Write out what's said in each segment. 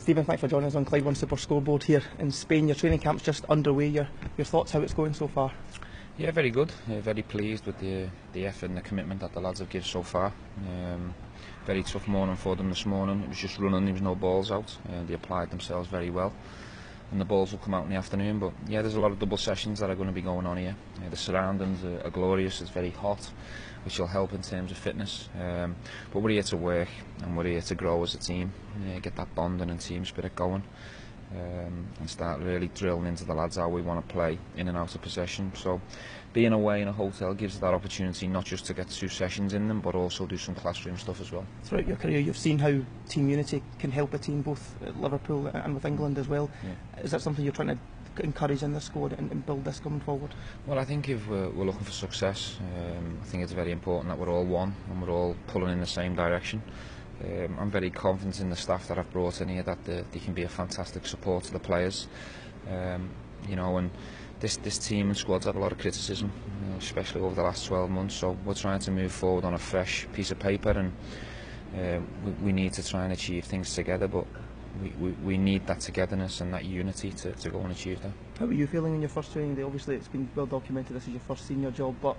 Stephen, thanks for joining us on Clyde One SuperScoreboard here in Spain. Your training camp's just underway. Your thoughts, how it's going so far? Yeah, very good. Very pleased with the effort and the commitment that the lads have given so far. Very tough morning for them this morning. It was just running, there was no balls out. They applied themselves very well, and the balls will come out in the afternoon. But yeah, there's a lot of double sessions that are going to be going on here. The surroundings are glorious. It's very hot, which will help in terms of fitness. But we're here to work and we're here to grow as a team, get that bonding and team spirit going, and start really drilling into the lads how we want to play in and out of possession. So being away in a hotel gives us that opportunity not just to get 2 sessions in them, but also do some classroom stuff as well. Throughout your career you've seen how team unity can help a team, both at Liverpool and with England as well. Yeah. Is that something you're trying to encourage in this squad and build this coming forward? Well, I think if we're looking for success, I think it's very important that we're all one and we're all pulling in the same direction. I'm very confident in the staff that I've brought in here that they can be a fantastic support to the players. You know, and this team and squad's had a lot of criticism, especially over the last 12 months. So we're trying to move forward on a fresh piece of paper, and we need to try and achieve things together. But we need that togetherness and that unity to go and achieve that. How were you feeling in your first training day? Obviously it's been well documented this is your first senior job, but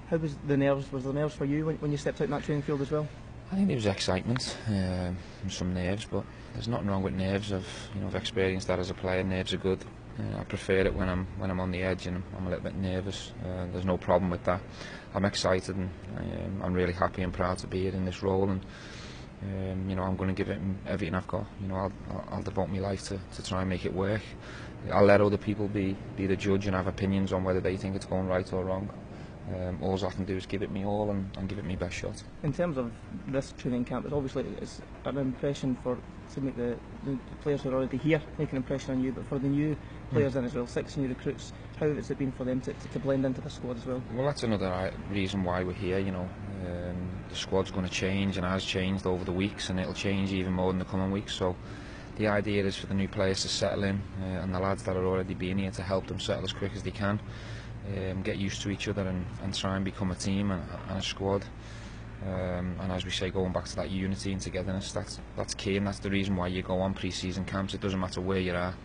how was the nerves? Was there nerves for you when you stepped out in that training field as well? I think there was excitement and some nerves, but there's nothing wrong with nerves. I've experienced that as a player. Nerves are good. I prefer it when I'm on the edge and I'm a little bit nervous. There's no problem with that. I'm excited and I'm really happy and proud to be here in this role, and you know, I'm going to give it everything I've got. You know, I'll devote my life to try and make it work. I'll let other people be the judge and have opinions on whether they think it's going right or wrong. All I can do is give it me all and give it my best shot. In terms of this training camp, it's an impression to make the players who are already here make an impression on you, but for the new players in as well, 6 new recruits, how has it been for them to blend into the squad as well? Well, that's another reason why we're here. You know, the squad's going to change and has changed over the weeks, and it'll change even more in the coming weeks. So the idea is for the new players to settle in, and the lads that are already being here to help them settle as quick as they can. Get used to each other and try and become a team and a squad, and as we say, going back to that unity and togetherness, that's key, and that's the reason why you go on pre-season camps. It doesn't matter where you are.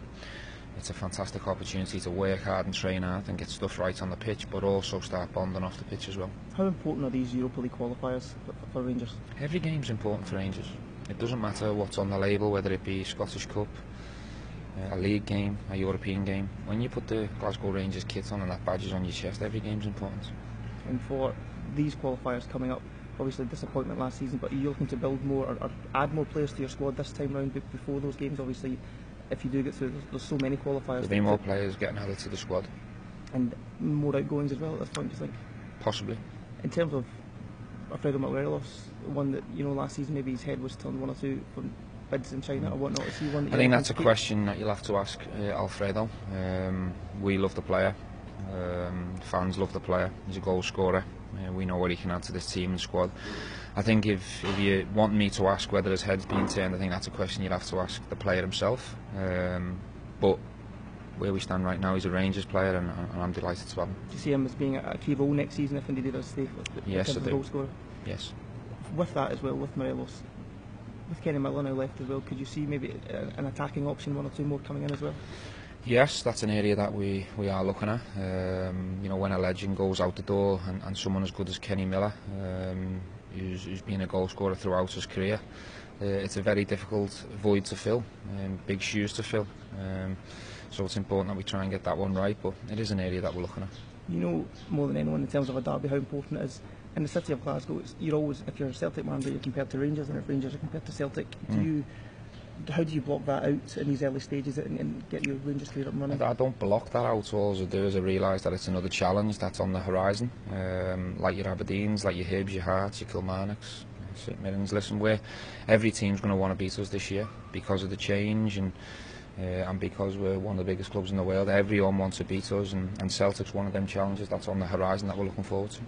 It's a fantastic opportunity to work hard and train hard and get stuff right on the pitch, but also start bonding off the pitch as well. How important are these Europa League qualifiers for Rangers? Every game's important for Rangers. It doesn't matter what's on the label, whether it be Scottish Cup, a league game, a European game. When you put the Glasgow Rangers kit on and that badge is on your chest, every game's important. And for these qualifiers coming up, obviously disappointment last season, but are you looking to build more or add more players to your squad this time round before those games? Obviously, if you do get through, there's so many qualifiers. There'll be more players getting added to the squad. And more outgoings as well at this point, do you think? Possibly. In terms of Alfredo Morelos, one that, you know, last season maybe his head was turned 1 or 2 from bids in China or whatnot. Is he one that I think that's a question that you'll have to ask Alfredo. We love the player. Fans love the player. He's a goal scorer. We know what he can add to this team and squad. I think if you want me to ask whether his head's been turned, I think that's a question you'll have to ask the player himself. But where we stand right now, he's a Rangers player, and I'm delighted to have him. Do you see him as being a key role next season if indeed he does stay? Yes, I do. Goal scorer? Yes. With that as well, with Morelos, with Kenny Miller now left as well, could you see maybe an attacking option, 1 or 2 more coming in as well? Yes, that's an area that we are looking at. You know, when a legend goes out the door and someone as good as Kenny Miller, who's been a goal scorer throughout his career, it's a very difficult void to fill, big shoes to fill. So it's important that we try and get that one right, but it is an area that we're looking at. You know more than anyone in terms of a derby how important it is. In the city of Glasgow, you're always, if you're a Celtic manager, you're compared to Rangers, and if Rangers are compared to Celtic, how do you block that out in these early stages and get your Rangers career up and running? I don't block that out. All I do is I realise that it's another challenge that's on the horizon. Like your Aberdeens, like your Hibs, your Hearts, your Kilmarnocks, St Mirren's. Listen, every team's going to want to beat us this year because of the change and because we're one of the biggest clubs in the world. Everyone wants to beat us, and Celtic's one of them challenges that's on the horizon that we're looking forward to.